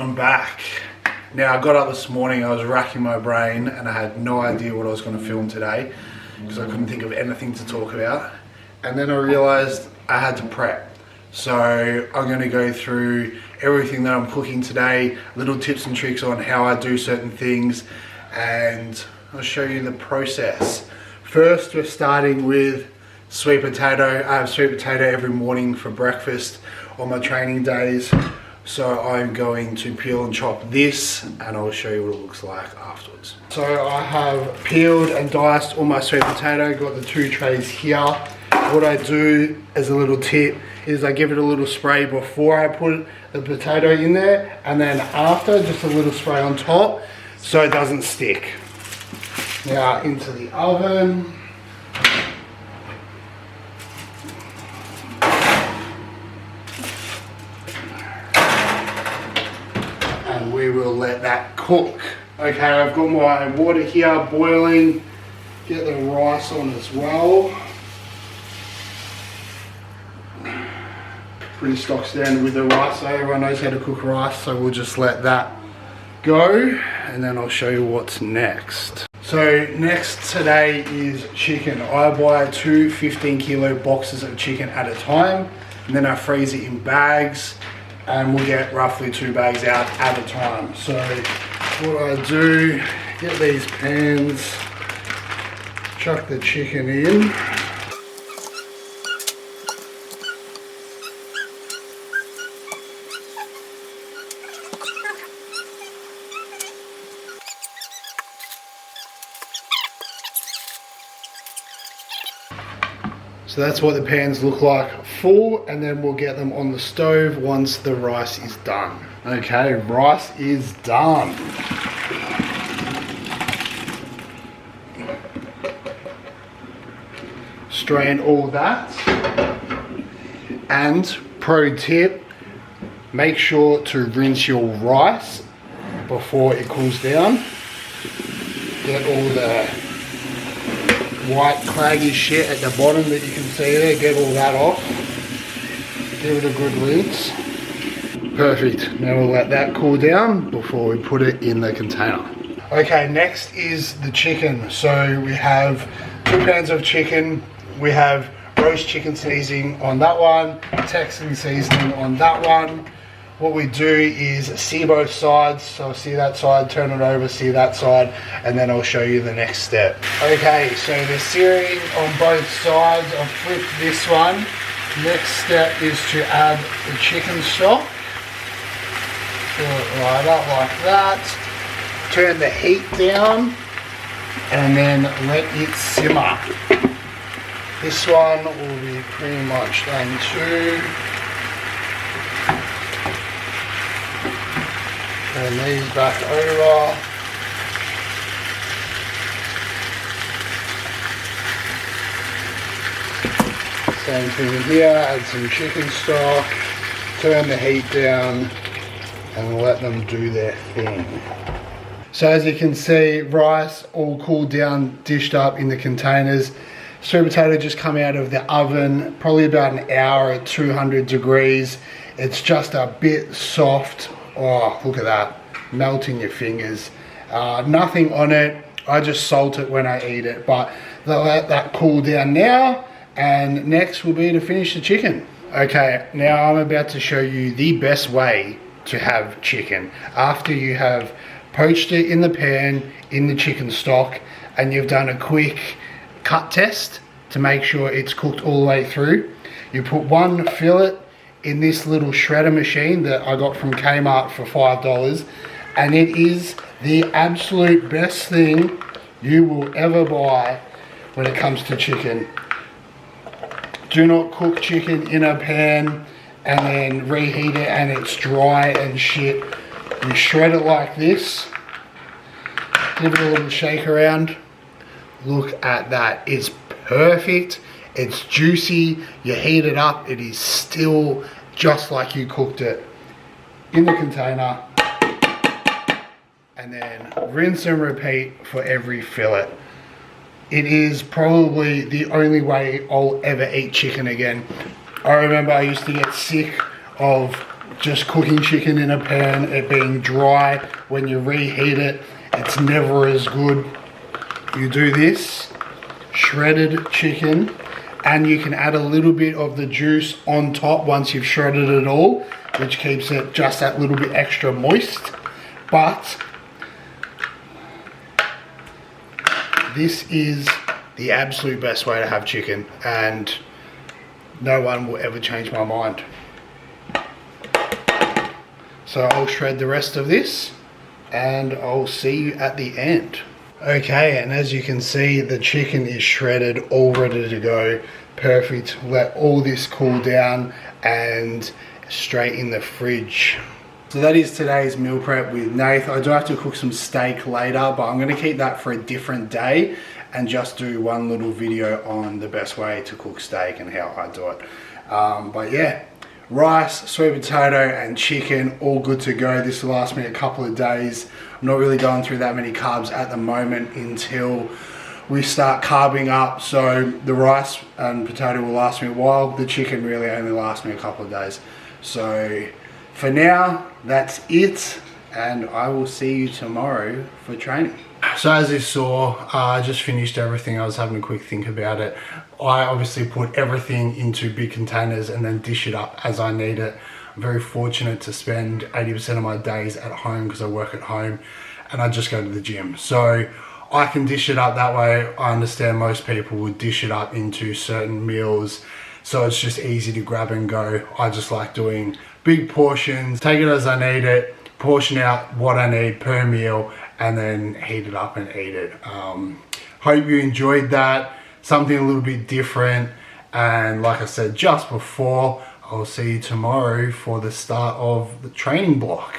I'm back. Now I got up this morning, I was racking my brain and I had no idea what I was going to film today because I couldn't think of anything to talk about. And then I realised I had to prep. So I'm going to go through everything that I'm cooking today, little tips and tricks on how I do certain things, and I'll show you the process. First, we're starting with sweet potato. I have sweet potato every morning for breakfast on my training days. So I'm going to peel and chop this and I'll show you what it looks like afterwards. So I have peeled and diced all my sweet potato, got the 2 trays here. What I do as a little tip is I give it a little spray before I put the potato in there, and then after just a little spray on top so it doesn't stick. Now into the oven. And we will let that cook. Okay, I've got my water here boiling. Get the rice on as well. Pretty stock standard with the rice. So everyone knows how to cook rice, so we'll just let that go and then I'll show you what's next. So next today is chicken. I buy 2 15-kilo boxes of chicken at a time, and then I freeze it in bags, and we'll get roughly 2 bags out at a time. So what I do, get these pans, chuck the chicken in. So that's what the pans look like full, and then we'll get them on the stove once the rice is done. Okay, rice is done. Strain all that. And pro tip, make sure to rinse your rice before it cools down. Get all the white claggy shit at the bottom that you can see there, get all that off. Give it a good rinse. Perfect. Now we'll let that cool down before we put it in the container. Okay, next is the chicken. So we have 2 pans of chicken. We have roast chicken seasoning on that one, Texan seasoning on that one. What we do is see both sides. So see that side, turn it over, see that side, and then I'll show you the next step. Okay, so they're searing on both sides. I've flipped this one. Next step is to add the chicken stock. Fill it right up like that. Turn the heat down and then let it simmer. This one will be pretty much done too. Turn these back over. Same thing here, add some chicken stock, turn the heat down and let them do their thing. So as you can see, rice all cooled down, dished up in the containers. Sweet potato just come out of the oven, probably about an hour at 200 degrees. It's just a bit soft. Oh, look at that, melting your fingers. Nothing on it, I just salt it when I eat it, but they'll let that cool down now, and next will be to finish the chicken. Okay, now I'm about to show you the best way to have chicken. After you have poached it in the pan, in the chicken stock, and you've done a quick cut test to make sure it's cooked all the way through, you put 1 fillet in this little shredder machine that I got from Kmart for $5, and it is the absolute best thing you will ever buy when it comes to chicken. Do not cook chicken in a pan and then reheat it and it's dry and shit. You shred it like this, give it a little shake around. Look at that, it's perfect. It's juicy, you heat it up, it is still just like you cooked it in the container, and then rinse and repeat for every fillet. It is probably the only way I'll ever eat chicken again. I remember I used to get sick of just cooking chicken in a pan, it being dry, when you reheat it, it's never as good. You do this, shredded chicken, and you can add a little bit of the juice on top once you've shredded it all, which keeps it just that little bit extra moist. But this is the absolute best way to have chicken, and no one will ever change my mind. So I'll shred the rest of this and I'll see you at the end. Okay, and as you can see, the chicken is shredded, all ready to go. Perfect. Let all this cool down and straight in the fridge. So that is today's meal prep with Nath. I do have to cook some steak later, but I'm going to keep that for a different day and just do one little video on the best way to cook steak and how I do it. But yeah, rice, sweet potato and chicken, all good to go. This will last me a couple of days. I'm not really going through that many carbs at the moment until we start carbing up. So the rice and potato will last me a while. The chicken really only lasts me a couple of days. So for now, that's it. And I will see you tomorrow for training. So as you saw, I just finished everything. I was having a quick think about it. I obviously put everything into big containers and then dish it up as I need it. I'm very fortunate to spend 80% of my days at home because I work at home and I just go to the gym. So I can dish it up that way. I understand most people would dish it up into certain meals, so it's just easy to grab and go. I just like doing big portions, take it as I need it, portion out what I need per meal, and then heat it up and eat it. Hope you enjoyed that. Something a little bit different. And like I said just before, I'll see you tomorrow for the start of the training block.